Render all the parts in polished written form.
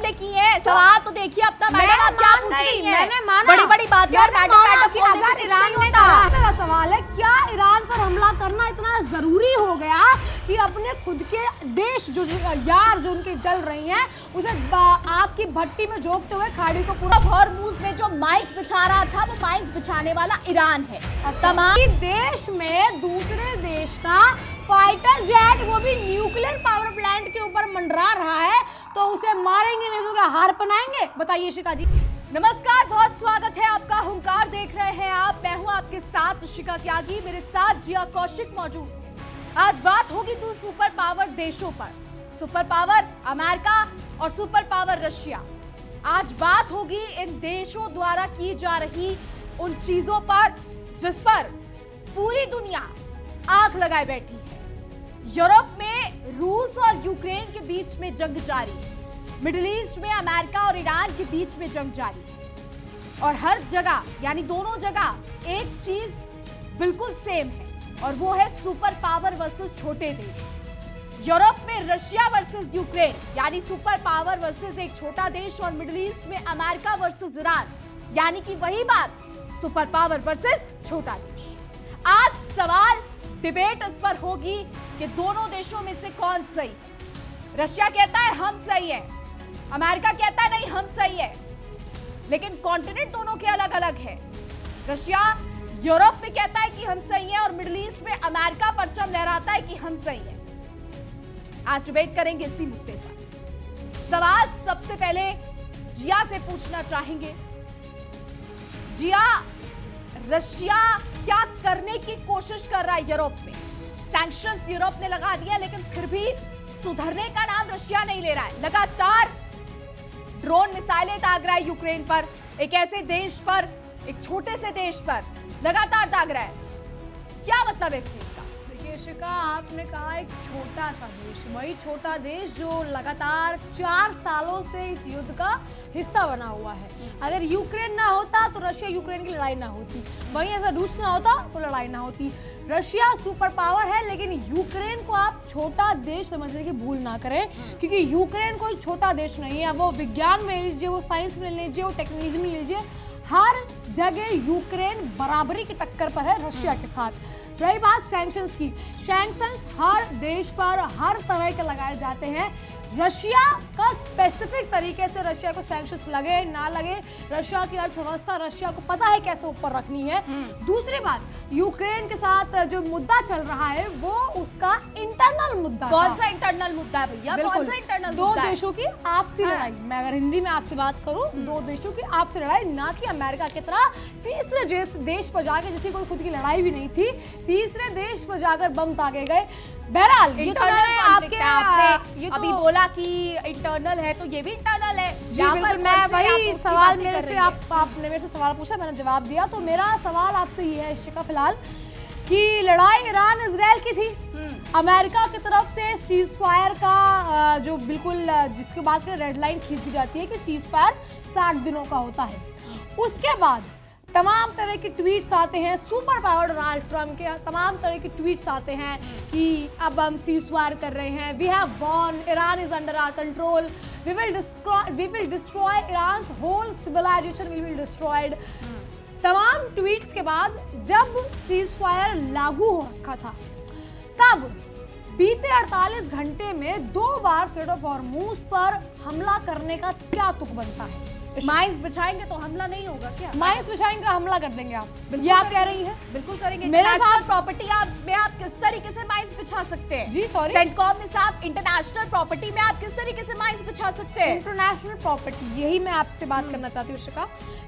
पे की है। सवाल तो देखिए अपना मैडम, आप क्या पूछ रही हैं? बड़ी बड़ी बातें और मैडम बोलने से कुछ नहीं होता। मेरा सवाल है, क्या ईरान पर हमला करना इतना जरूरी हो गया कि अपने खुद के देश जो यार जो उनके जल रही हैं उसे आग की भट्टी में झोंकते हुए खाड़ी को पूरा हॉर्मुज में जो माइंस बिछा रहा था, वो माइंस बिछाने वाला ईरान है। तमाम देश में दूसरे देश का फाइटर जेट, वो भी न्यूक्लियर पावर प्लांट के ऊपर मंडरा रहा है, तो उसे मारेंगे नहीं तो क्या हार पहनाएंगे? बताइए शिखा जी। नमस्कार, बहुत स्वागत है आपका। हुंकार देख रहे हैं आप, मैं हूं आपके साथ शिखा त्यागी, मेरे साथ जिया कौशिक मौजूद है। आज बात होगी दो सुपर पावर देशों पर, सुपर पावर अमेरिका और सुपर पावर रशिया। आज बात होगी इन देशों द्वारा की जा रही उन चीजों पर जिस पर पूरी दुनिया आग लगाए बैठी है। यूरोप में रूस और यूक्रेन के बीच में जंग जारी, मिडिल ईस्ट में अमेरिका और ईरान के बीच में जंग जारी, और हर जगह यानी दोनों जगह एक चीज बिल्कुल सेम है, और वो है सुपर पावर वर्सेस छोटे देश। यूरोप में रशिया वर्सेस यूक्रेन यानी सुपर पावर वर्सेस एक छोटा देश, और मिडिल ईस्ट में अमेरिका वर्सेस ईरान यानी कि वही बात, सुपर पावर वर्सेस छोटा देश। आज सवाल डिबेट इस पर होगी कि दोनों देशों में से कौन सही। रशिया कहता है हम सही है, अमेरिका कहता है नहीं हम सही है, लेकिन कॉन्टिनेंट दोनों के अलग अलग है। रशिया यूरोप में कहता है कि हम सही है, और मिडिल ईस्ट में अमेरिका परचम लहराता है कि हम सही है। आज डिबेट करेंगे इसी मुद्दे पर। सवाल सबसे पहले जिया से पूछना चाहेंगे। जिया, रशिया क्या करने की कोशिश कर रहा है यूरोप में? सैंक्शंस यूरोप ने लगा दिया, लेकिन फिर भी सुधरने का नाम रशिया नहीं ले रहा है। लगातार ड्रोन मिसाइलें दाग रहा है यूक्रेन पर, एक ऐसे देश पर, एक छोटे से देश पर लगातार दाग रहा है। क्या मतलब है इस चीज का? देखिए शिखा, आपने कहा एक छोटा सा देश, वही छोटा देश जो लगातार 4 सालों से इस युद्ध का हिस्सा बना हुआ है। अगर यूक्रेन ना होता तो रशिया यूक्रेन की लड़ाई ना होती, वहीं ऐसा रूस ना होता तो लड़ाई ना होती। रशिया सुपर पावर है, लेकिन यूक्रेन को आप छोटा देश समझने की भूल ना करें, क्योंकि यूक्रेन कोई छोटा देश नहीं है। वो विज्ञान में लीजिए, वो साइंस में लीजिए, वो टेक्नोलॉजी में लीजिए, हर जगह यूक्रेन बराबरी की टक्कर पर है रशिया के साथ। रही बात सैंक्शंस की, सैंक्शंस हर देश पर हर तरह के लगाए जाते हैं। रशिया का स्पेसिफिक तरीके से रशिया को सैंक्शंस लगे ना लगे, रशिया की अर्थव्यवस्था रशिया को पता है कैसे ऊपर रखनी है। दूसरी बात, यूक्रेन के साथ जो मुद्दा चल रहा है वो उसका इंटरनल मुद्दा। कौन सा इंटरनल मुद्दा है भैया? कौन सा इंटरनल दो मुद्दा है? देशों की आपसी लड़ाई। मैं अगर हिंदी में आपसे बात करूं, दो देशों की आपसी लड़ाई, ना कि अमेरिका की तरह तीसरे देश पर जाकर, जिसकी कोई खुद की लड़ाई भी नहीं थी, तीसरे देश पर जाकर बम दागे गए। बहरहाल ये तो मैंने आपने अभी बोला कि इंटरनल है, तो ये भी इंटरनल है। जी बिल्कुल, मैं वही सवाल मेरे से आपने मेरे से सवाल पूछा, मैंने जवाब दिया। तो मेरा सवाल आपसे ये है शिखा फिलहाल, कि लड़ाई ईरान इजराइल की थी, अमेरिका की तरफ से सीज फायर का जो बिल्कुल जिसके बाद फिर रेड लाइन खींच दी जाती है कि सीज फायर 60 दिनों का होता है। उसके बाद तमाम तरह के ट्वीट्स आते हैं सुपर पावर डोनाल्ड ट्रम्प के, तमाम तरह के ट्वीट्स आते हैं कि अब हम सीज फायर कर रहे हैं, we have won, Iran is under our control, we will destroy Iran whole civilization will be destroyed. तमाम ट्वीट्स के बाद जब सीज फायर लागू हो रखा था, तब बीते 48 घंटे में 2 बार स्ट्रेट ऑफ हॉर्मुज पर हमला करने का क्या तुक बनता है? माइंस बिछाएंगे तो हमला नहीं होगा क्या? माइंस बिछाएंगे हमला कर देंगे आप, ये आप कह रही हैं? बिल्कुल करेंगे। मेरे साथ प्रॉपर्टी में आप किस तरीके से माइंस बिछा सकते हैं? जी सॉरी, सेंटकॉम ने साफ इंटरनेशनल प्रॉपर्टी में आप किस तरीके से माइंस बिछा सकते हैं? इंटरनेशनल प्रॉपर्टी, यही मैं आपसे बात करना चाहती हूँ शिखा।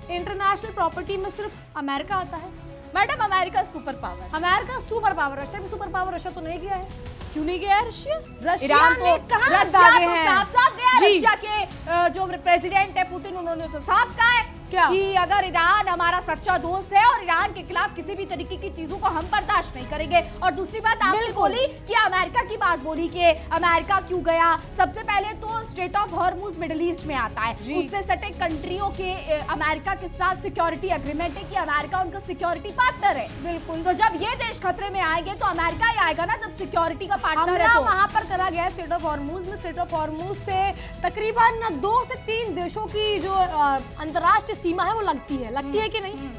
इंटरनेशनल प्रॉपर्टी में सिर्फ अमेरिका आता है। Madam America super power, America super power, Russia भी सुपर पावर, रशिया तो नहीं गया है। क्यों नहीं गया रशिया? ईरान तो कहां दागे हैं? साफ साफ गया। रशिया के जो प्रेसिडेंट है पुतिन, उन्होंने तो साफ कहा है क्या? कि अगर ईरान हमारा सच्चा दोस्त है और ईरान के खिलाफ किसी भी तरीके की चीजों को हम बर्दाश्त नहीं करेंगे। और दूसरी बात आपने बोली कि अमेरिका की बात बोली कि अमेरिका क्यों गया। सबसे पहले तो straight of Hormuz middle east में आता है, उससे सटे कंट्रियों के अमेरिका के साथ सिक्योरिटी एग्रीमेंट है कि अमेरिका उनका सिक्योरिटी पार्टनर है। बिल्कुल। तो जब ये देश खतरे में आएंगे तो अमेरिका ही आएगा ना, जब सिक्योरिटी का पार्टनर है। तो वहां पर करा गया स्ट्रेट ऑफ हॉर्मुज में। स्ट्रेट ऑफ हॉर्मुज से तकरीबन 2 से 3 देशों की जो अंतर्राष्ट्रीय सीमा है वो लगती है कि नहीं?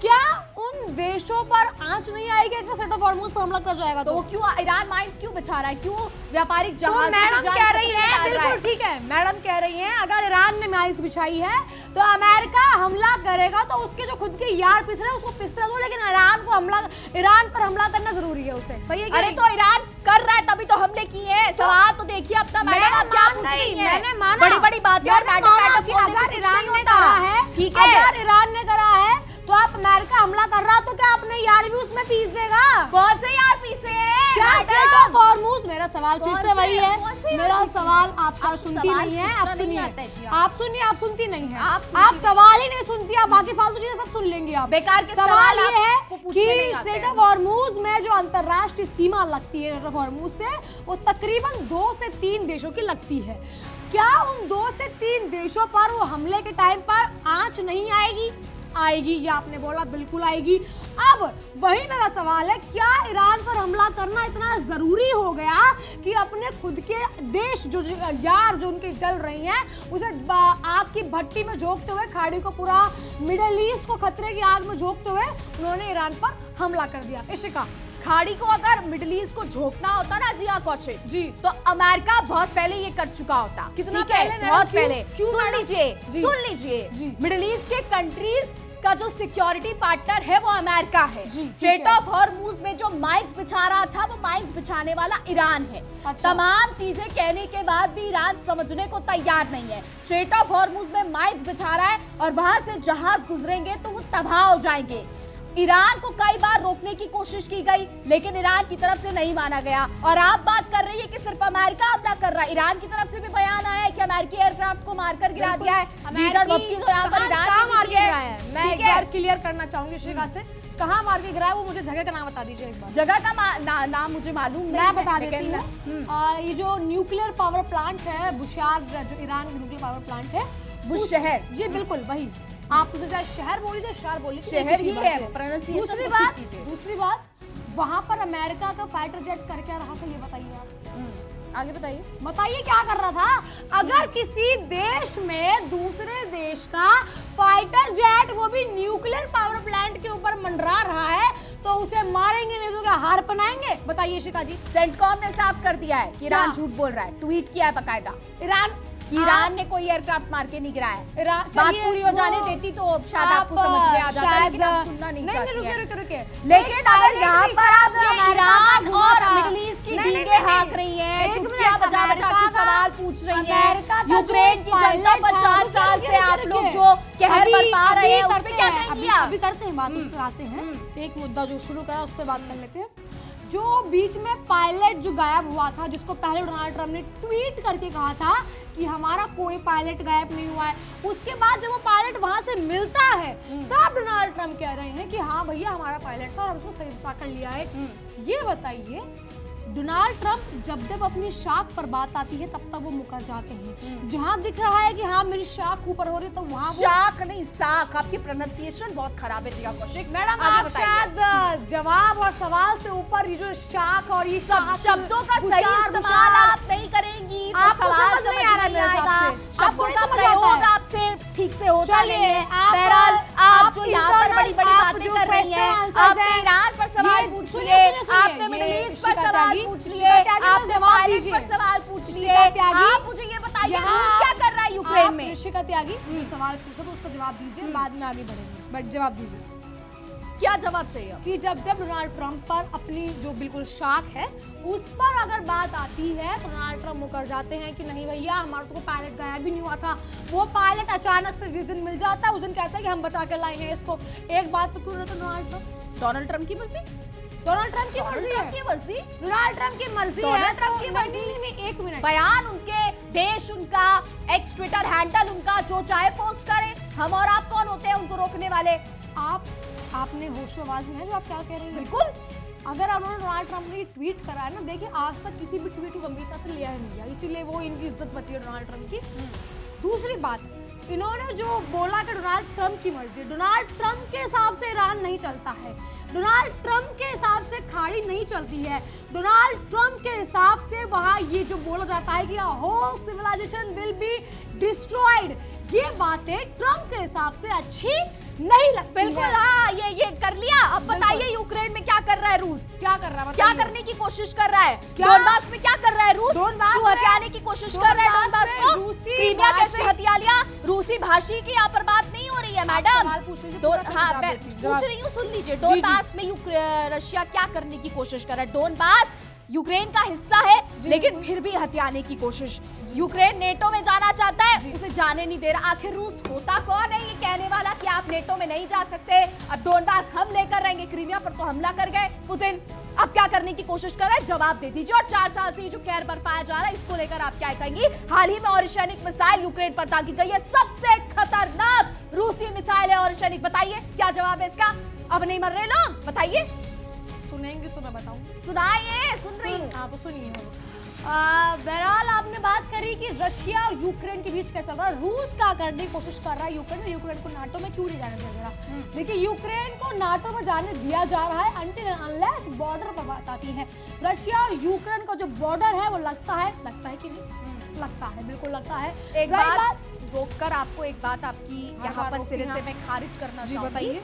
क्या उन देशों पर आंच नहीं आएगी अगर स्ट्रेट ऑफ हॉर्मुज पर हमला कर जाएगा तो क्यों ईरान माइंस क्यों बिछा रहा है, क्यों व्यापारिक जहाज? मैडम कह रही है, बिल्कुल ठीक है, मैडम कह रही हैं अगर ईरान ने माइंस बिछाई है तो अमेरिका हमला करेगा तो उसके जो खुद के यार पिस रहे हैं उसको पिसरा दो, लेकिन ईरान पर हमला करना जरूरी है उसे। सही है? अरे तो ईरान कर रहा है तभी तो हमले किए हैं। सवाल तो देखिए अपना मैडम, आप क्या पूछ रही हैं? मैंने माना बड़ी बड़ी बातें और मैडम अगर ईरान ने करा है, ठीक है, अगर ईरान ने करा है तो आप अमेरिका हमला कर रहा तो क्या अपने यार भी उसमें पीस देगा? कौन से यार पीसे? क्या स्ट्रेट ऑफ हॉर्मुज? मेरा सवाल फिर से वही है, मेरा सवाल आप सर सुनती नहीं है। आप सुनिए, आप सुनती नहीं है, आप सवाल ही नहीं सुनती, आप बाकी फालतू चीजें सब सुन लेंगी आप। बेकार के सवाल ये है कि स्ट्रेट ऑफ हॉर्मुज में जो अंतरराष्ट्रीय सीमा लगती है स्ट्रेट ऑफ हॉर्मुज से, वो तकरीबन 2 से 3 देशों की लगती है। क्या उन 2 से 3 देशों पर वो हमले के टाइम पर आंच नहीं आएगी? आएगी, या आपने बोला बिल्कुल आएगी। अब वही मेरा सवाल है, क्या ईरान पर हमला करना इतना जरूरी हो गया कि अपने खुद के देश जो यार जो उनके जल रही हैं उसे आग की भट्टी में झोंकते हुए, खाड़ी को पूरा मिडिल ईस्ट को खतरे की आग में झोंकते हुए उन्होंने ईरान पर हमला कर दिया? इशिका, खाड़ी को अगर मिडिल ईस्ट को झोंकना होता ना जिया कौशिक जी, तो अमेरिका बहुत पहले ये कर चुका होता। कितना पहले? बहुत पहले। सुन लीजिए, मिडिल ईस्ट के कंट्रीज का जो सिक्योरिटी पार्टनर है वो अमेरिका है। स्ट्रेट ऑफ हॉर्मुज में जो माइंस बिछा रहा था वो माइंस बिछाने वाला ईरान है। तमाम चीजें कहने के बाद भी ईरान समझने को तैयार नहीं है। स्ट्रेट ऑफ हॉर्मुज में माइंस बिछा रहा है और वहां से जहाज गुजरेंगे तो वो तबाह हो जाएंगे। ईरान को कई बार रोकने की कोशिश की गई लेकिन ईरान की तरफ से नहीं माना गया। और आप बात कर रही है कि सिर्फ अमेरिका हमला कर रहा है, ईरान की तरफ से भी बयान आया है कि अमेरिकी एयरक्राफ्ट को मारकर गिरा दिया है। मैं एक बार क्लियर करना चाहूंगी शिखा से, कहाँ मार के गिरा है वो मुझे जगह का नाम बता दीजिए एक बार। जगह का नाम मुझे मालूम नहीं, मैं बता देती हूँ। ये जो न्यूक्लियर पावर प्लांट है बुशार, जो ईरान का न्यूक्लियर पावर प्लांट है, बुशहर, जी बिल्कुल वही। आप मुझे चाहे शहर बोली तो शहर बोली, शहर ही है प्रोनाउंसिएशन। दूसरी बात वहां पर अमेरिका का फाइटर जेट कर क्या रहा था ये बताइए आप। आगे बताइए क्या कर रहा था? अगर किसी देश में दूसरे देश का फाइटर जेट, वो भी न्यूक्लियर पावर प्लांट के ऊपर मंडरा रहा है तो उसे मारेंगे नहीं तो क्या हार पहनाएंगे? बताइए शिखा जी। सेंटकॉम ने साफ कर दिया है कि ईरान झूठ बोल रहा है, ट्वीट किया है बकायदा। ईरान ने कोई एयरक्राफ्ट मार के नहीं गिराया। बात पूरी हो जाने देती तो शायद आपको समझ में आ जाता, लेकिन आप सुनना नहीं चाहती हैं। लेकिन अगर यहाँ पर आप ईरान और मिडिल ईस्ट की डींगे हाँक रही हैं, चुटकियां बजा बजा के सवाल पूछ रही हैं, यूक्रेन की जनता पर 4 साल से आप लोग जो कहर बरपा रहे हैं उस पे क्या कहेंगी आप? अभी करते हैं बात, उस पर आते हैं। एक मुद्दा जो शुरू करा उस पर बात कर लेते हैं। जो बीच में पायलट जो गायब हुआ था, जिसको पहले डोनाल्ड ट्रम्प ने ट्वीट करके कहा था कि हमारा कोई पायलट गायब नहीं हुआ है, उसके बाद जब वो पायलट वहां से मिलता है तब डोनाल्ड ट्रम्प कह रहे हैं कि हाँ भैया हमारा पायलट था और हम उसको सही बचा कर लिया है। ये बताइए, डोनाल्ड ट्रम्प जब जब अपनी शाख पर बात आती है तब तक वो मुकर जाते हैं। जहां दिख रहा है कि हाँ मेरी शाख ऊपर हो रही है तो वहां शाख नहीं साख। आपकी प्रोनाउंसिएशन बहुत खराब है जिया कौशिक। मैडम आप शायद जवाब और सवाल से ऊपर ये जो शाख और ये शब्दों का सही इस्तेमाल आप नहीं करेंगी, आपको समझ नहीं आ रहा है मेरे हिसाब से। आपको प्रयोग आपसे ठीक से होता नहीं है। बहरहाल आप जो यहाँ पर बड़ी बड़ी बातें कर रही हैं, आपने ईरान पर सवाल पूछ लिए, आपने मिडिल ईस्ट पर सवाल पूछ लिए, आपने पायलट पर सवाल पूछ लिए, आप मुझे ये बताइए क्या कर रहा है यूक्रेन में? ऋषिका त्यागी जो सवाल पूछा तो उसका जवाब दीजिए, बाद में आगे बढ़ेंगे। बट जवाब दीजिए, क्या जवाब चाहिए? कि जब जब डोनाल्ड ट्रम्प पर अपनी जो बिल्कुल शाख है उस पर अगर बात आती है तो डोनाल्ड ट्रम्प मुकर जाते हैं कि नहीं भैया हमारा तो पायलट गायब भी नहीं हुआ था, वो पायलट अचानक से जिस दिन मिल जाता है उस दिन कहता है कि हम बचा के लाए हैं इसको। एक बात पे क्यों रहता डोनाल्ड ट्रम्प? डोनाल्ड ट्रम्प की मर्जी, डोनाल्ड ट्रम्प की मर्जी है, डोनाल्ड ट्रम्प की मर्जी है, डोनाल्ड ट्रम्प की मर्जी। एक मिनट, बयान उनके, देश उनका, एक्स ट्विटर हैंडल उनका, जो चाहे पोस्ट करे। हम और आप कौन होते हैं उनको रोकने वाले? आपने होशो आवाज में है जो आप क्या कह रहे हैं? बिल्कुल। अगर उन्होंने डोनाल्ड ट्रंप ने ट्वीट करा है ना, देखिए आज तक किसी भी ट्वीट को गंभीरता से लिया ही नहीं गया, इसीलिए वो इनकी इज्जत बची है डोनाल्ड ट्रंप की। दूसरी बात, इन्होंने जो बोला कि डोनाल्ड ट्रंप की मर्जी, डोनाल्ड ट्रंप के हिसाब से ईरान नहीं चलता है, डोनाल्ड ट्रंप के हिसाब से खाड़ी नहीं चलती है, डोनाल्ड ट्रंप के हिसाब से वहाँ ये जो बोला जाता है कि whole civilization will be destroyed, ये बातें ट्रंप के हिसाब से अच्छी नहीं लगती। बिल्कुल हाँ, ये कर लिया। अब बताइए यूक्रेन में क्या कर रहा है रूस? क्या कर रहा है? क्या करने की कोशिश कर रहा है? डोनबास में क्या कर रहा है रूस? डोनबास हथियाने की कोशिश कर रहा है डोनबास को। क्रीमिया कैसे हथिया लिया? रूसी भाषी की यहाँ पर बात नहीं हो रही है मैडम। हाँ मैं पूछ रही हूँ, सुन लीजिए। डोनबास में रशिया क्या करने की कोशिश कर रहा है? डोनबास यूक्रेन का हिस्सा है लेकिन फिर भी हथियाने की कोशिश। यूक्रेन नेटो में जाना चाहता है, उसे जाने नहीं दे रहा। आखिर रूस होता कौन है ये कहने वाला कि आप नेटो में नहीं जा सकते? अब डोनबास हम लेकर रहेंगे। क्रीमिया पर तो हमला कर गए पुतिन, अब क्या करने की कोशिश कर रहे हैं? जवाब दे दीजिए। और 4 साल से जो कहर बरपाया जा रहा है इसको लेकर आप क्या कहेंगी? हाल ही में ऑरिशनिक मिसाइल यूक्रेन पर दागी गई है, सबसे खतरनाक रूसी मिसाइल है ऑरिशनिक। बताइए क्या जवाब है इसका? अब नहीं मर रहे लोग, बताइए। सुनेंगे तो मैं बताऊं। सुनाइए, सुन रही हूँ। हाँ तो सुनिए। बहरहाल आपने बात करी कि रशिया और यूक्रेन के बीच क्या चल रहा है। रूस क्या करने की कोशिश कर रहा है यूक्रेन को नाटो में क्यों नहीं जाने दिया जा रहा? देखिए यूक्रेन को नाटो में जाने दिया जा रहा है अनटिल अनलेस बॉर्डर पर बात आती है। रशिया और यूक्रेन का जो बॉर्डर है वो लगता है कि नहीं लगता है, बिल्कुल लगता है। एक बात रोककर आपको एक बात आपकी यहाँ पर सिरे से मैं खारिज करना चाहूंगी। बताइए।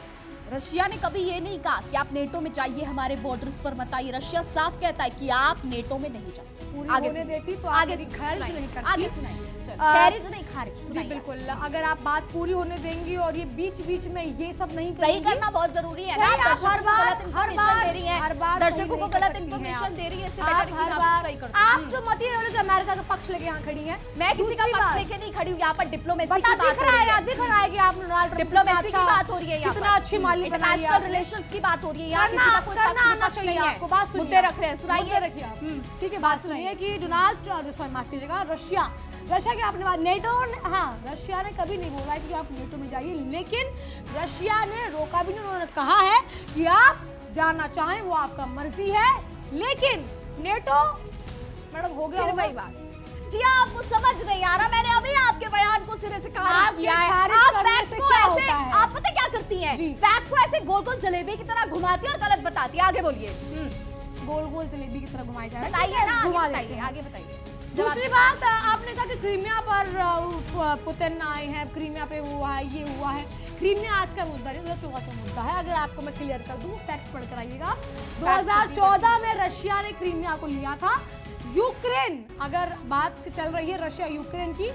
रशिया ने कभी ये नहीं कहा कि आप नेटो में जाइए, हमारे बॉर्डर्स पर मत आइए। रशिया साफ कहता है कि आप नेटो में नहीं जा सकते। आगे होने देती तो आगे खारिज नहीं करती। आगे सुनाइए। खारिज नहीं, खारिज जी बिल्कुल। अगर आप बात पूरी होने देंगी और ये बीच में ये सब नहीं सही करना बहुत जरूरी है ना। आप हर बार दर्शकों को गलत इंफॉर्मेशन दे रही है, इससे बेटर है कि आप सही कर दो। आप जो मटीरियल अमेरिका का पक्ष लेके यहाँ खड़ी हैं, मैं किसी का पक्ष लेके नहीं खड़ी हूँ। यहाँ पर डिप्लोमेसी की बात दिख रहा है कि आप डोनाल्ड ट्रंप डिप्लोमेसी की बात हो रही है, कितना अच्छी माली बनाई है, इंटरनेशनल रिलेशंस की बात हो रही है। यहाँ किसी का कोई पक्ष नहीं है। आपको बात मुद्दे रख रहे हैं, सुनाइए। रखिए आप। ठीक है, बात सुनिए कि डोनाल्ड माफ कीजिएगा, रशिया की आपने बात, नेटो हाँ रशिया ने कभी नहीं बोला है कि आप नेटो में जाइए, लेकिन रशिया ने रोका भी नहीं। उन्होंने कहा है कि आप जाना चाहें वो आपका मर्जी है, लेकिन नेटो मैडम हो गया वही बात। जी आपको समझ नहीं आ रहा, मैंने अभी आपके बयान को सिरे से खारिज किया है। आप पता क्या करती हैं? फैक्ट को ऐसे गोल गोल जलेबी की तरह घुमाती है और गलत बताती है। आगे बोलिए। गोल गोल जलेबी की तरह घुमाई जा रही है, बताइए ना, आगे बताइए। दूसरी बात, आपने कहा कि क्रीमिया पर पुतिन आए हैं, क्रीमिया पे हुआ है, ये हुआ है। क्रीमिया आज का मुद्दा नहीं, 2014 का मुद्दा है। अगर आपको मैं क्लियर कर दूं, फैक्ट्स पढ़ कर आइएगा। 2014 में रशिया ने क्रीमिया को लिया था। यूक्रेन, अगर बात चल रही है रशिया यूक्रेन की,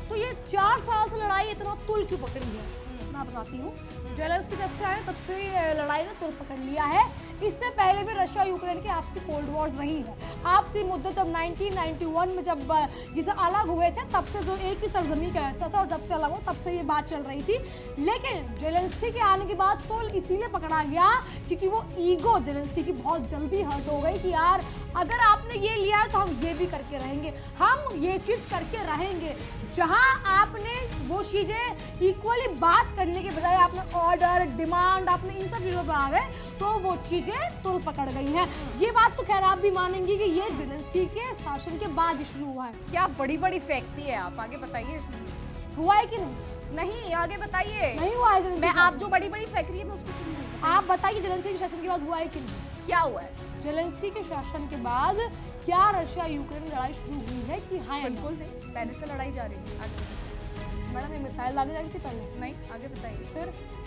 तो ये 4 साल से लड़ाई इतना तुल क्यों पकड़ी है मैं बताती हूँ। जेलेंस्की जब से आए तब से लड़ाई ने तुल पकड़ लिया है। इससे पहले भी रशिया यूक्रेन की आपसी कोल्ड वॉर रही है। आपसी मुद्दे जब 1991 में जब ये सब अलग हुए थे, तब से जो एक ही सरजमी का ऐसा था, और जब से अलग हो तब से ये बात चल रही थी। लेकिन जेलेंस्की के आने के बाद पुल इसीलिए पकड़ा गया क्योंकि वो ईगो जेलेंस्की की बहुत जल्दी हर्ट हो गई कि यार अगर आपने ये लिया है तो हम ये भी करके रहेंगे, हम ये चीज करके रहेंगे। जहां आपने वो चीजें इक्वली बात करने के बजाय आपने ऑर्डर, डिमांड, आपने इन सब चीजों पे आ गए, तो वो चीजें तुल पकड़ गई हैं। ये बात तो खैर आप भी मानेंगी कि ये जेलेंस्की के शासन के बाद ही शुरू हुआ है। क्या बड़ी बड़ी फेंकती है आप, आगे बताइए। हुआ है कि नहीं, आगे बताइए। नहीं हुआ है। मैं आप जो बड़ी बड़ी फेंक रही है मैं उसको सुन रही हूं। आप बताइए जेलेंस्की के शासन के बाद हुआ है कि नहीं? क्या हुआ है? जेलेंस्की के शासन के बाद क्या रशिया यूक्रेन लड़ाई शुरू हुई है कि हाँ? बिल्कुल नहीं, पहले से लड़ाई जा रही थी। आगे मैडम ये मिसाइल दागी जा रही थी पहले? नहीं, आगे बताइए। फिर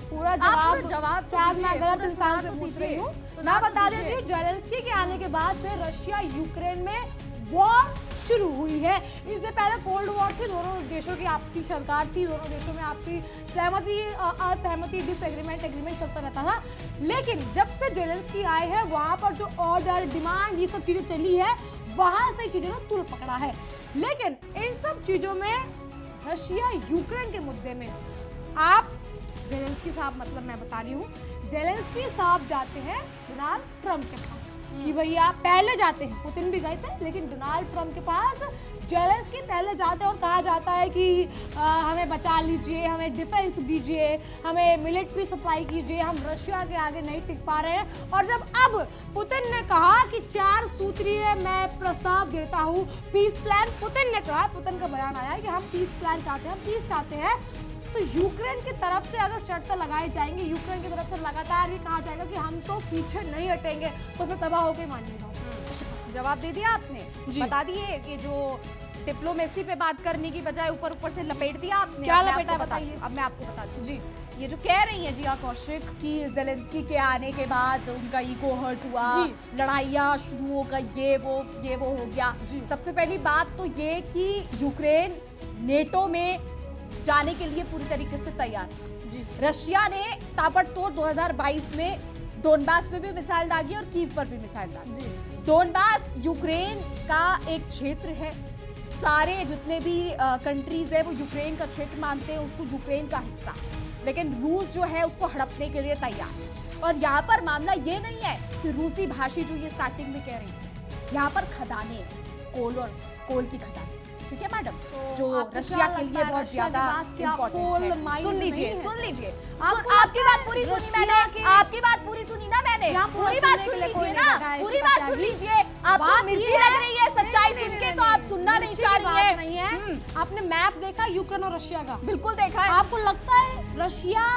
पूरा जवाब शायद मैं गलत इंसान से पूछ रही हूँ। मैं बता देती हूँ, जेलेंस्की के आने के बाद से रशिया यूक्रेन में वॉर शुरू हुई है। इससे पहले कोल्ड वॉर थी, दोनों देशों की आपसी सरकार थी, दोनों देशों में आपसी सहमति असहमति, डिसएग्रीमेंट, एग्रीमेंट चलता रहता था। लेकिन जब से जेलेंस्की आए हैं, वहाँ पर जो ऑर्डर, डिमांड, ये सब चीजें चली है, वहाँ से चीजों ने तुल पकड़ा है। लेकिन इन सब चीजों में रशिया यूक्रेन के मुद्दे में आप जेलेंस्की साहब, मतलब मैं बता रही हूँ, जेलेंस्की साहब जाते हैं डोनाल्ड ट्रंप के पास कि भैया पहले जाते हैं, पुतिन भी गए थे, लेकिन डोनाल्ड ट्रंप के पास जेलेंस्की पहले जाते हैं और कहा जाता है कि हमें बचा लीजिए, हमें डिफेंस दीजिए, हमें मिलिट्री सप्लाई कीजिए, हम रशिया के आगे नहीं टिक पा रहे हैं। और जब अब पुतिन ने कहा कि 4 सूत्रीय मैं प्रस्ताव देता हूँ, पीस प्लान, पुतिन ने कहा, पुतिन का बयान आया कि हम पीस प्लान चाहते हैं, हम पीस चाहते हैं, तो यूक्रेन की तरफ से अगर शर्तें लगाई जाएंगी, यूक्रेन की तरफ से लगातार ये कहा जाएगा कि हम तो पीछे नहीं हटेंगे, तो फिर तबाह होकर मानिएगा। जवाब दे दिया आपने, बता दिए कि जो डिप्लोमेसी पे बात करने की बजाय ऊपर ऊपर से लपेट दिया आपने। क्या लपेटा बताइए? अब मैं आपको बताती हूँ जी। ये जो कह रही है जिया कौशिक कि जेलेंस्की के आने के बाद उनका ईगो हर्ट हुआ, लड़ाइयाँ शुरू हो गई, ये वो हो गया। सबसे पहली बात तो ये कि यूक्रेन नेटो में जाने के लिए पूरी तरीके से तैयार था। जी। रशिया ने ताबड़तोड़ 2022 में डोनबास पे भी मिसाइल दागी और कीव पर भी मिसाइल दागी। जी। डोनबास यूक्रेन का एक क्षेत्र है, सारे जितने भी कंट्रीज है वो यूक्रेन का क्षेत्र मानते हैं उसको, यूक्रेन का हिस्सा, लेकिन रूस जो है उसको हड़पने के लिए तैयार। और यहाँ पर मामला ये नहीं है कि रूसी भाषी जो ये स्टार्टिंग में कह रही थी, यहाँ पर खदानें, कोल की खदानें, ठीक है मैडम, तो जो रशिया के लिए बहुत ज्यादा इम्पोर्टेंट है। सुन लीजिए आपकी बात पूरी सुनी मैंने, आपकी बात पूरी सुनी ना मैंने, पूरी बात सुन लीजिए ना, पूरी बात सुन लीजिए। आपको मिर्ची लग रही है सच्चाई सुन के, तो आप सुनना नहीं चाह रही है। आपने मैप देखा यूक्रेन और रशिया का? बिल्कुल देखा है। आपको लगता है रशिया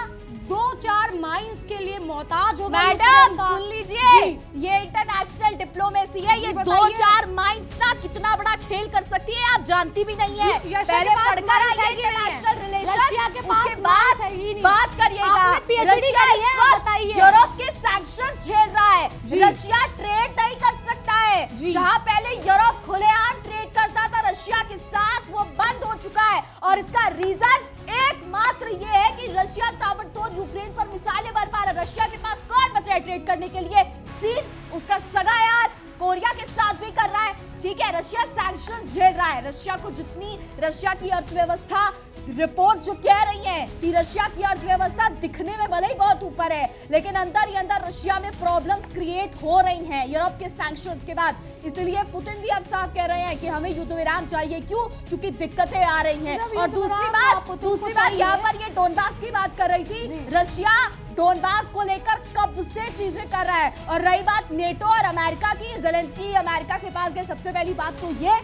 2-4 माइंस के लिए मोहताज होगा? मैडम सुन लीजिए, ये इंटरनेशनल डिप्लोमेसी है, ये 2-4 माइंस ना कितना बड़ा खेल कर सकती है आप जानती भी नहीं है। पहले पढ़कर आइए इंटरनेशनल रिलेशन, रशिया के पास बात करिएगा। आपने पीएचडी करी है, बताइए। यूरोप के सैंक्शंस झेल रहा है, रशिया ट्रेड नहीं कर सकता है। जहां पहले यूरोप खुलेआम ट्रेड करता था रशिया के साथ, वो बंद हो चुका है। और इसका रीजन एकमात्र ये है कि रशिया ताबड़तोड़ यूक्रेन पर मिसाइलें बरपा रहा है। रशिया के पास कौन बचा है ट्रेड करने के लिए? चीन, उसका सगा यार कोरिया के साथ भी कर रहा है, ठीक है। रशिया सैंक्शंस झेल रहा है। रशिया को जितनी, रशिया की अर्थव्यवस्था, रिपोर्ट जो कह रही है कि रशिया की अर्थव्यवस्था दिखने में भले ही बहुत ऊपर है, लेकिन अंदर ही अंदर रशिया में प्रॉब्लम्स क्रिएट हो रही हैं यूरोप के सैंक्शंस के बाद। इसलिए पुतिन भी अब साफ कह रहे हैं कि हमें युद्ध विराम चाहिए। क्यों? क्योंकि दिक्कतें आ रही हैं। और दूसरी बात यहाँ पर ये डोनबास की बात कर रही थी, रशिया डोनबास को लेकर कब से चीजें कर रहा है। और रही बात नेटो और अमेरिका की, जेलेंस्की अमेरिका के पास गए, सबसे पहली बात तो ये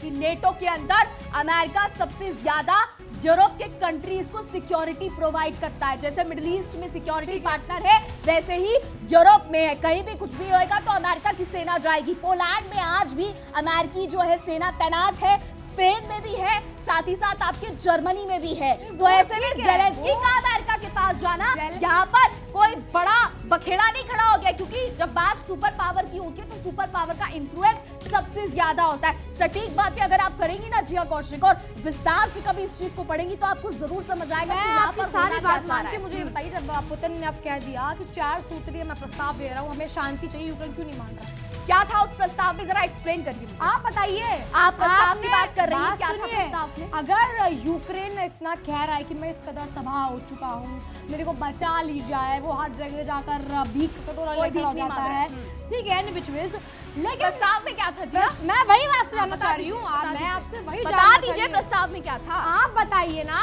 कि नेटो के अंदर अमेरिका सबसे ज्यादा यूरोप के कंट्रीज को सिक्योरिटी प्रोवाइड करता है। जैसे मिडिल ईस्ट में सिक्योरिटी पार्टनर है, वैसे ही यूरोप में है। कहीं भी कुछ भी होएगा तो अमेरिका की सेना जाएगी। पोलैंड में आज भी अमेरिकी जो है सेना तैनात है, स्पेन में भी है, साथ ही साथ आपके जर्मनी में भी है। तो ऐसे में जेलेंस्की का अमेरिका के पास जाना, यहाँ पर कोई बड़ा बखेड़ा नहीं खड़ा हो गया, क्योंकि जब बात सुपर पावर की होती है तो सुपर पावर का इन्फ्लुएंस सबसे ज्यादा होता है। सटीक बातें अगर आप करेंगी ना जिया कौशिक, और विस्तार से कभी इस चीज को पढ़ेंगी तो आपको जरूर समझ आएगा कि आपकी सारी बात मान के मुझे बताइए, जब पुतिन ने अब कह दिया कि 4 सूत्रीय मैं प्रस्ताव दे रहा हूँ, हमें शांति चाहिए, यूक्रेन क्यों नहीं मान रहा? क्या था उस प्रस्ताव में, जरा एक्सप्लेन करिए। आप बताइए, आप प्रस्ताव की बात कर रही हैं, क्या था प्रस्ताव में? अगर यूक्रेन इतना कह रहा है कि मैं इस कदर तबाह हो चुका हूँ, मेरे को बचा ली जाए, वो हर जगह जाकर भीख कटोरा लेकर हो जाता है, ठीक है, लेकिन प्रस्ताव में क्या था जी? मैं वही बात जानना चाह रही हूँ, मैं आपसे वही बता दीजिए प्रस्ताव में क्या था। आप बताइए ना।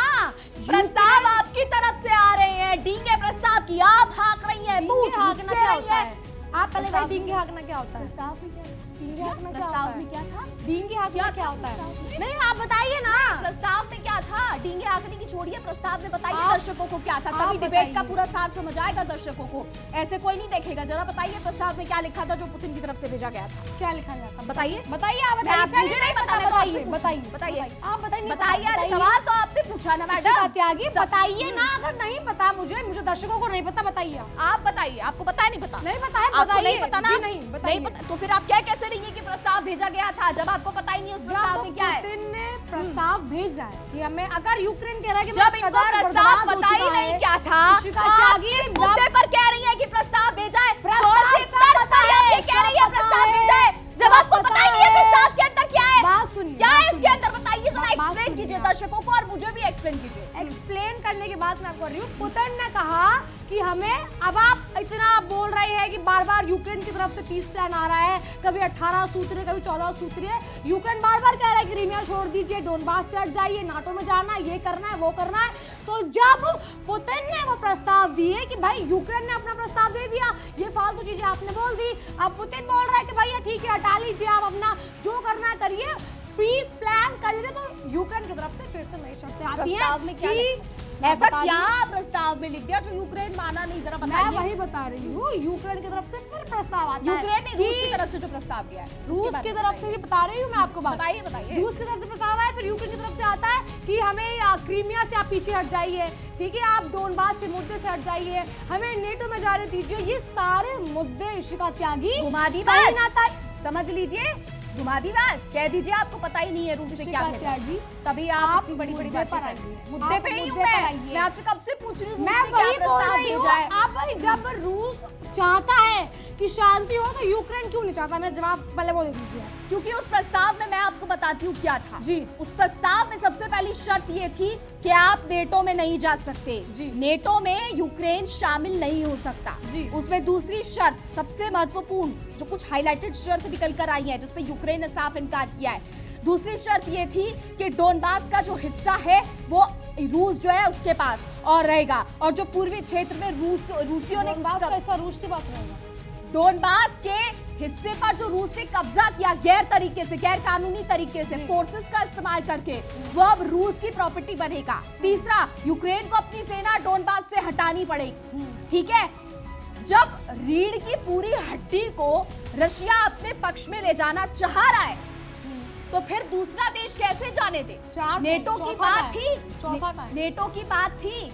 प्रस्ताव आपकी तरफ से आ रहे हैं, डींगे प्रस्ताव की आप हाँक रही हैं, मुंह हाँकना क्या होता है? आप पहले वही डींगे हाँकना क्या होता है? प्रस्ताव में क्या, डींगे हाँकना क्या प्रस्ताव होता है? में क्या था? डींगे हाँकना क्या होता है? नहीं, आप बताइए ना प्रस्ताव में क्या था। डींगे हाँकने की छोड़िए, प्रस्ताव में बताइए दर्शकों को क्या था, तभी डिबेट का पूरा सार समझ आएगा दर्शकों को, ऐसे कोई नहीं देखेगा। जरा बताइए प्रस्ताव में क्या लिखा था जो पुतिन की तरफ से भेजा गया था? क्या लिखा गया था? बताइए बताइए, आप बताइए। मुझे नहीं पता, बताइए बताइए आप बताइए। बताइए, सवाल तो आपने पूछा ना मैडम। त्यागी, बताइए ना। अगर नहीं पता मुझे दर्शकों को नहीं पता, बताइए आप। बताइए, आपको पता है? नहीं पता? नहीं पता है, आपको नहीं पता ना? नहीं पता। तो फिर आप क्या कैसे रही है कि प्रस्ताव भेजा गया था जब आपको पता ही नहीं उस प्रस्ताव में क्या है? पुतिन ने प्रस्ताव भेजा है कि हमें, अगर यूक्रेन कह रहा है कि जब इनको प्रस्ताव पता ही नहीं क्या था, इस मुद्दे पर कह रही है कि प्रस्ताव भेजा है, कौन से स्तर पर ये कह रही है प्रस्ताव भेजा है, जब आपको पता ही नहीं है प्रस्ताव के अंदर क्या है? बात सुनिए, क्या है इसके अंदर, बताइए जरा, एक्सप्लेन कीजिए दर्शकों को और मुझे भी एक्सप्लेन कीजिए। एक्सप्लेन करने के बाद मैं कर रही हूँ, पुतिन ने कहा कि हमें, अब आप इतना बोल रहे हैं कि बार बार यूक्रेन की तरफ से पीस प्लान आ रहा है, कभी 18 सूत्रीय कभी 14 सूत्रीय। यूक्रेन बार बार कह रहा है कि क्रीमिया छोड़ दीजिए, डोनबास से हट जाइए, नाटो में जाना है, ये करना है, वो करना है। तो जब पुतिन ने वो प्रस्ताव दिए कि भाई यूक्रेन ने अपना प्रस्ताव दे दिया, ये फालतू चीजें आपने बोल दी, अब पुतिन बोल रहा है कि भैया ठीक है हटा लीजिए, आप अपना जो करना है करिए, पीस प्लान कर लीजिए। तो यूक्रेन की तरफ से फिर से नई शर्तें आती हैं प्रस्ताव में क्या ऐसा क्या प्रस्ताव में लिख दिया जो यूक्रेन माना नहीं, जरा मैं बताइए। वही बता रही हूँ, यूक्रेन की तरफ से फिर प्रस्ताव आता है। यूक्रेन ने रूस की तरफ से जो प्रस्ताव दिया है, रूस की तरफ से, ये बता रही हूँ मैं आपको बात। बताइए बताइए। रूस की तरफ से प्रस्ताव आया, फिर यूक्रेन की तरफ से आता है कि हमें क्रीमिया से आप पीछे हट जाइए, ठीक है, आप डोनबास के मुद्दे से हट जाइए, हमें नेटो में जाने दीजिए। ये सारे मुद्दे इशिका त्यागी घुमा दी कहीं बात। ना कहीं, समझ लीजिए, घुमा दी बात, कह दीजिए आपको पता ही नहीं है रूस से क्या इशिका भेजा। त्यागी, तभी आप आप इतनी बड़ी बड़ी मुद्दे बातें पर कर आइए। रही हैं। आप मुद्दे पे ही हूँ मुद्दे पर मैं आइए। आपसे कब से पूछ रही हूँ मैं रूस ने क्या वही बोल प्रस्ताव रही हूँ। भेजा है। अब भाई जब रूस चाहता है कि शांति हो तो यूक्रेन क्यों नहीं चाहता? मैं जवाब पहले वो दे दीजिए। क्योंकि उस प्रस्ताव में मैं आपको बताती हूँ क्या था। जी। उस प्रस्ताव में सबसे पहली शर्त ये थी कि आप नेटो में नहीं जा सकते। जी। नेटो में यूक्रेन शामिल नहीं हो सकता। जी। उसमें दूसरी शर्त सबसे महत्वपूर्ण, जो कुछ हाईलाइटेड शर्त निकल कर आई है, जिसपे यूक्रेन ने साफ इनकार किया है। दूसरी शर्त ये थी कि डोनबास का जो हिस्सा है वो रूस जो है उसके पास और रहेगा, और जो पूर्वी क्षेत्र में रूसियों ने डोनबास का हिस्सा रूस के पास रहेगा। डोनबास के हिस्से पर जो रूस ने कब्जा किया गैर तरीके से, गैर कानूनी तरीके से, फोर्सेस का इस्तेमाल करके, वो अब रूस की प्रॉपर्टी बनेगा। तीसरा, यूक्रेन को अपनी सेना डोनबास से हटानी पड़ेगी, ठीक है। जब रीढ़ की पूरी हड्डी को रशिया अपने पक्ष में ले जाना चाह रहा है, तो फिर दूसरा देश कैसे जाने दे? नेटो की बात थी, चौथा का है। नेटो की बात थी,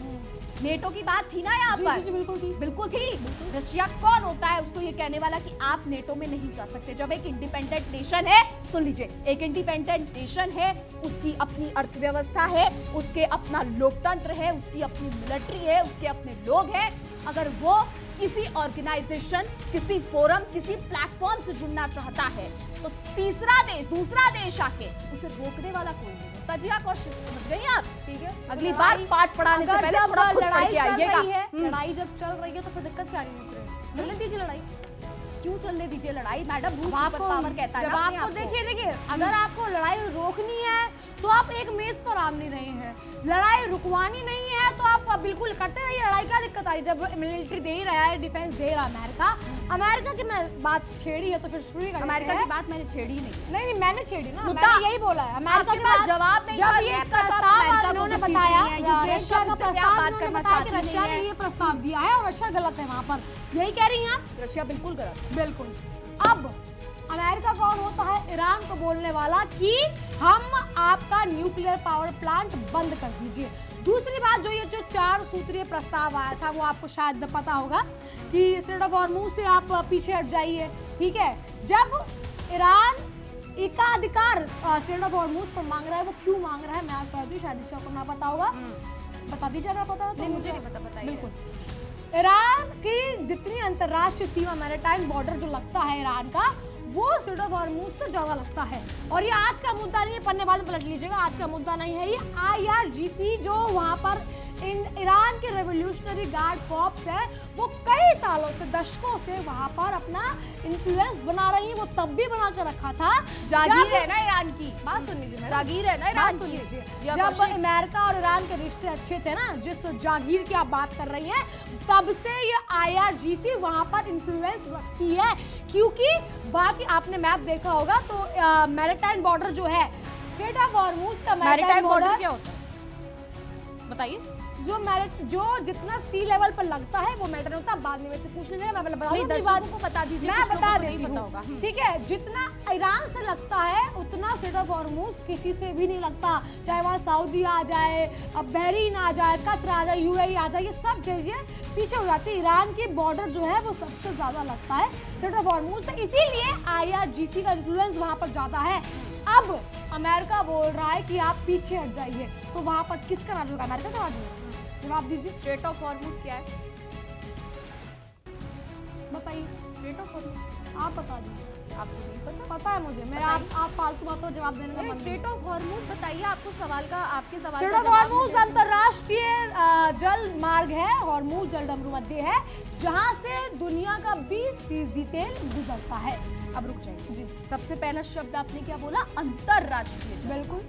नेटो की बात थी ना यहाँ जी, पर। जी, जी, बिल्कुल थी। बिल्कुल थी। रशिया कौन होता है उसको ये कहने वाला कि आप नेटो में नहीं जा सकते? जब एक इंडिपेंडेंट नेशन है, सुन लीजिए, एक इंडिपेंडेंट नेशन है, उसकी अपनी अर्थव्यवस्था है, उसके अपना लोकतंत्र है, उसकी अपनी मिलिट्री है, उसके अपने लोग हैं। अगर वो किसी ऑर्गेनाइजेशन, किसी फोरम, किसी प्लेटफॉर्म से जुड़ना चाहता है, तो तीसरा देश, दूसरा देश आके उसे रोकने वाला कोई नहीं होता। जी आप समझ गई आप? ठीक है, अगली बार पाठ पढ़ाने से अगर पहले जब थोड़ा खुद पढ़ लड़ाई के चल आइएगा। रही है, लड़ाई जब चल रही है तो फिर दिक्कत क्या आ रही है यूक्रेन? चलने दीजिए लड़ाई। क्यों चलने दीजिए लड़ाई? मैडम, रूस आपको सुपर पावर कहता है जब ना अपने आपको आप को। देखिए अगर आपको लड़ाई रोकनी है तो आप एक मेज पर आ नहीं रहे हैं, लड़ाई रुकवानी नहीं है तो आप बिल्कुल करते रहिए। लड़ाई क्या दिक्कत आ रही है? जब मिलिट्री दे ही रहा है, डिफेंस दे रहा है अमेरिका की मैं बात छेड़ी है तो फिर शुरू ही कर अमेरिका की बात मैंने छेड़ी नहीं। नहीं मैंने छेड़ी ना, मुद्दा- मैंने यही बोला है। अमेरिका आपके की पास बात जवाब नहीं था, जब ये अमेरिका का प्रस्ताव अमेरिका को उन्होंने किसी बताया, नहीं है, यूक्रेन रशिया का का मुद्दे पे प्रस्ताव आप बात उन्होंने करना बताया कि चाहती रशिया नहीं ने है। ये प्रस्ताव दिया है और रशिया गलत है वहां पर, यही कह रही हैं आप? रशिया बिल्कुल गलत। बिल्कुल। अब अमेरिका कौन होता है? ईरान को बोलने वाला कि हम आपका न्यूक्लियर पावर प्लांट बंद कर दीजिए। दूसरी बात, जो ये जो 4 सूत्रीय प्रस्ताव आया था, वो आपको शायद पता होगा कि स्ट्रेट ऑफ हॉर्मुज से आप पीछे हट जाइए, ठीक है। जब ईरान एकाधिकार स्ट्रेट ऑफ हॉर्मुज पर मांग रहा है, वो क्यों मांग रहा है मैं आपको बताती हूँ, शायद ईशा को ना पता होगा, बता दीजिए अगर पता हो तो। नहीं, मुझे नहीं पता, बताइए। बिल्कुल। ईरान की जितनी अंतरराष्ट्रीय सीमा, मैरीटाइम बॉर्डर जो लगता है ईरान का, वो स्ट्रेट ऑफ हॉर्मुज से ज्यादा लगता है। और ये आज का मुद्दा नहीं है, पन्ने बाद में पलट लीजिएगा, आज का मुद्दा नहीं है ये। IRGC जो वहां पर ईरान के रेवोल्यूशनरी गार्ड कॉर्प्स है, वो कई सालों से, दशकों से वहां पर अपना इन्फ्लुएंस बना रही है। वो तब भी बना के रखा था, जागीर है ना ईरान की। बात सुन लीजिए, जागीर है ना ईरान की। जब अमेरिका और ईरान के रिश्ते अच्छे थे ना, जिस जागीर की आप बात कर रही हैं, तब से ये IRGC वहां पर इन्फ्लुएंस रखती है। क्योंकि बाकी आपने मैप देखा होगा तो मैरीटाइम बॉर्डर जो है, स्ट्रेट ऑफ हॉर्मुज का मैरीटाइम बॉर्डर क्या होता है बताइए? जो जितना सी लेवल पर लगता है वो मैटर होता है। बाद में से पूछ लीजिएगा, मैं पहले बता दूं अपनी दर्शकों बात। को बता दीजिए, मैं कुछ लोगों बता को नहीं देती पता हूँ, होगा। ठीक है। जितना ईरान से लगता है उतना स्ट्रेट ऑफ हॉर्मुज किसी से भी नहीं लगता। चाहे वहाँ सऊदी आ जाए, अब बहरीन आ जाए, कतर आ जाए, UAE आ जाए, ये सब चीजें पीछे हो जाती है। ईरान की बॉर्डर जो है वो सबसे ज्यादा लगता है स्ट्रेट ऑफ हॉर्मुज से, इसीलिए IRGC का इन्फ्लुएंस वहां पर ज्यादा है। अब अमेरिका बोल रहा है कि आप पीछे हट जाइए, तो वहां पर किसका राज होगा? अमेरिका का राज होगा। जवाब दीजिए। स्ट्रेट ऑफ हॉर्मुज क्या है बताइए। Straight of Hormuz? आप बता दीजिए। आपको नहीं पता? पता है मुझे, मैं आप फालतू बातों का जवाब देने का मन स्ट्रेट ऑफ हॉर्मुज बताइए, आपको सवाल का आपके सवाल स्ट्रेट का ऑफ जवाब हॉर्मुज मैं अंतरराष्ट्रीय जल मार्ग है, हॉर्मुज जल डमरू मध्य है, जहां से दुनिया का 20% तेल गुजरता है। अब रुक जाइए जी, सबसे पहला शब्द आपने क्या बोला? अंतरराष्ट्रीय जल। बिल्कुल।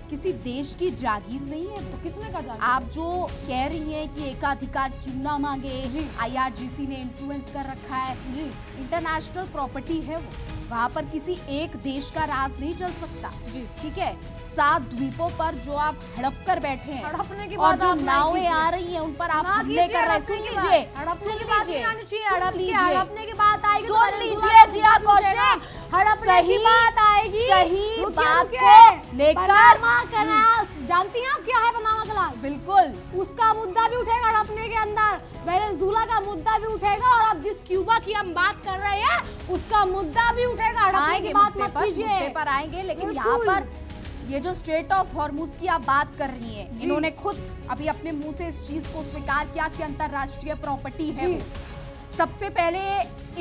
किसी देश की जागीर नहीं है तो किसने कहा जाए? आप जो कह रही हैं कि एकाधिकार क्यों ना मांगे, जी। IRGC ने इन्फ्लुएंस कर रखा है, जी, इंटरनेशनल प्रॉपर्टी है वो, वहाँ पर किसी एक देश का राज नहीं चल सकता। जी, ठीक है, 7 द्वीपों पर जो आप हड़प कर बैठे हैं हड़पने की और बात जो आप नहीं नावें कीजिए। आ रही हैं उन पर आप ना हमले कीजिए कर रहे हैं। सुन हड़पने की लीजिए, बात। हड़पने सुन की बात नहीं लीजिए, आनी चाहिए। सुन लीजिए, हड़पने की बात आएगी तो सुन मैंने लीजिए दूल्हा जिया दूल्हा कौशिक, हड़पने की बात आएगी। सही रुकिए, बात रुकिए। को लेकर पनामा कनाल जानती हैं आप क्या है? पनामा कनाल बिल्कुल उसका मुद्दा भी उठेगा हड़पने के अंदर, वेनेजुएला का मुद्दा भी उठेगा, और अब जिस क्यूबा की हम बात कर रहे हैं उसका मुद्दा भी उठेगा। हड़पने की बात मत कीजिए। मुद्दे पर आएंगे, लेकिन यहाँ बिल्कुल। पर ये जो स्ट्रेट ऑफ हॉर्मुज की आप बात कर रही हैं, जी। इन्होंने खुद अभी अपने मुंह से इस चीज को स्वीकार किया कि अंतरराष्ट्रीय प्रॉपर्टी है जी। वो। सबसे पहले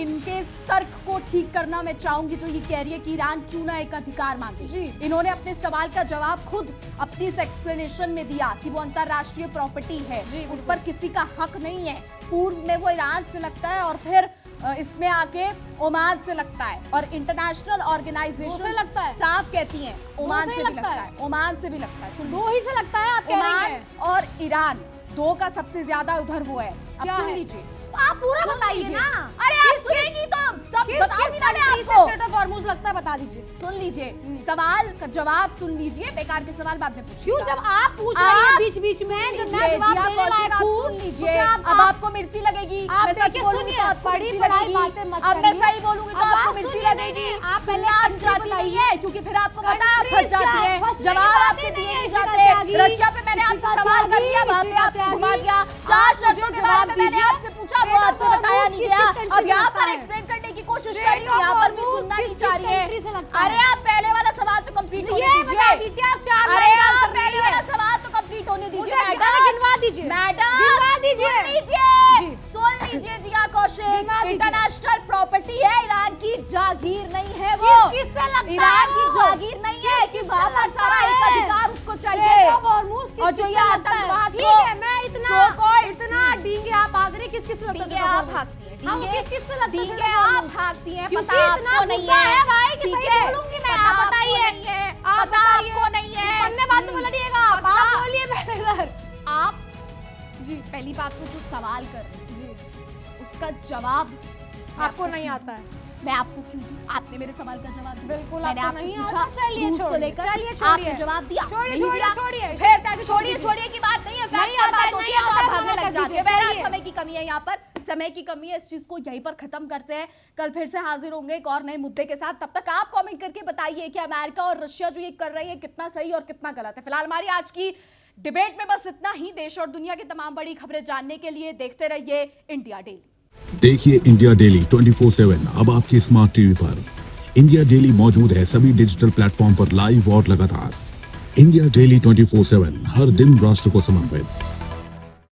इनके इस तर्क को ठीक करना मैं चाहूंगी, जो ये कह रही है कि ईरान क्यों ना एक अधिकार मांगे। जी। इन्होंने अपने सवाल का जवाब खुद अपनी इस एक्सप्लेनेशन में दिया कि वो अंतरराष्ट्रीय प्रॉपर्टी है, जी, उस पर किसी का हक नहीं है। पूर्व में वो ईरान से लगता है और फिर इसमें आके ओमान से लगता है, और इंटरनेशनल ऑर्गेनाइजेशन से लगता है। साफ कहती हैं ओमान से से भी लगता लगता है। है, ओमान से भी लगता है। सुन दो ही से लगता है, आप कह रही ओमान हैं। और ईरान, 2 का सबसे ज्यादा उधर वो है। अब क्या सुन है? लीजिए, आप पूरा सुन बताइए लीजिए। ना। अरे आप सुनेंगी तो तब बताऊंगी ना मैं आपको। स्टेट ऑफ हॉर्मुज लगता है, बता दीजिए। सुन लीजिए, सवाल का जवाब सुन लीजिए, बेकार के सवाल बाद में पूछिए। क्यों? जब आप पूछ रहे हैं बीच बीच में, जब मैं जवाब देने लायक हूँ, सुन तो लीजिए। क्या अब आपको मिर्ची लगेगी, आप मैं सच देखिए, बोलूंगी सुनिए, तो आपको बड़ी मिर्ची बड़ाई लगेगी। बातें मत अब मैं करिए। सही बोलूंगी तो अब आपको आप मिर्ची सुनिए, लगेगी। नहीं, आप सुनना पहले आप जाती नहीं है, क्योंकि फिर आपको पता है आप कंट्रीज फंस जाती क्या है? है। फंसने की जवाब बात आपसे ही दिए नहीं नहीं है, जाते। शिका त्यागी, रशिया पे मैंने आपसे शिका सवाल कर त्यागी, लिया, वहाँ पे शिका आपको घुमा त्यागी। दिया। 4 आप शर्तों मुझे के बारे में जवाब मैंने दीजिए। आपसे पूछा, वो स्टेट आपसे ऑफ बताया हॉर्मुज नहीं किस गया। कंट्री अब से यहाँ लगता पर है? एक्सप्लेन करने की कोशिश स्टेट कर रही हूँ, ऑफ यहाँ पर भी हॉर्मुज सुनना किस नहीं चाह रही कंट्री से है। लगता है? अरे आप पहले वाला सवाल तो कंप्लीट होने ये दीजिए। बता दीजिए, आप 4 अरे लाइन का आप आंसर पहले नहीं वाला है। सवाल तो कंप्लीट होने दीजिए मुझे मैडम। गिनवा दीजिए। मैडम गिनवा दीजिए। सुन लीजिए, जी। सुन लीजिए जिया कौशिक, गिनवा दीजिए। इंटरनेशनल प्रॉपर्टी है, ईरान की जागीर नहीं है वो। किससे लगता ईरान है की वो? जागीर नहीं है कि किससे वहाँ पर लगता सारा है? एकाधिकार उसको चाहिए। स्टेट ऑफ हॉर्मुज और जो ये किससे लगता है? आतंकवाद ठीक को है, मैं इतना डींगे आप भाग रही, किस किस लगता है? डींगे स्टेट ऑफ आप हॉर्मुज? भागती हैं, हाँ, वो डींगे किस किस से लगता है? डींगे स्टेट ऑफ आप हॉर्मुज? भागती हैं, क्योंकि पता इतना आपको नहीं मुद्दा है भाई कि ठीक सही है, बोलूंगी मैं, पता आप आपको बताइए। नहीं है, आप पता बताइए। आपको नहीं है। पन्ने बात में लड़िएगा आप बोलिए पहले इधर। आप जी पहली बात तो जो सवाल कर रहे हैं जी, उसका जवाब आपको नहीं आता है। मैं आपको क्यों दूं? आपने मेरे सवाल का जवाब दिया। बिल्कुल, मैंने आपको आपसे नहीं पूछा, आता। चलिए, रूस को छोड़िए, लेकर चलिए, छोड़िए। आपने जवाब दिया। छोड़िए, नहीं छोड़िए, दिया। छोड़िए। फिर छोड़िए, छोड़िए छोड़िए। छोड़िए की बात नहीं है, नहीं फैक्ट आता है, बात होती नहीं है तो आता आप है, भागने मना लग कर जाते दीजिए, हैं। बहरहाल चलिए। समय की कमी है, यहाँ पर समय की कमी है, इस चीज को यहीं पर खत्म करते हैं। कल फिर से हाजिर होंगे एक और नए मुद्दे के साथ। तब तक आप कमेंट करके बताइए कि अमेरिका और रशिया जो ये कर रही है कितना सही और कितना गलत है। फिलहाल हमारी आज की डिबेट में बस इतना ही। देश और दुनिया की तमाम बड़ी खबरें जानने के लिए देखते रहिए इंडिया डेली। देखिए इंडिया डेली 24/7 अब आपकी स्मार्ट टीवी पर। इंडिया डेली मौजूद है सभी डिजिटल प्लेटफॉर्म पर लाइव और लगातार। इंडिया डेली 24/7 हर दिन राष्ट्र को समर्पित।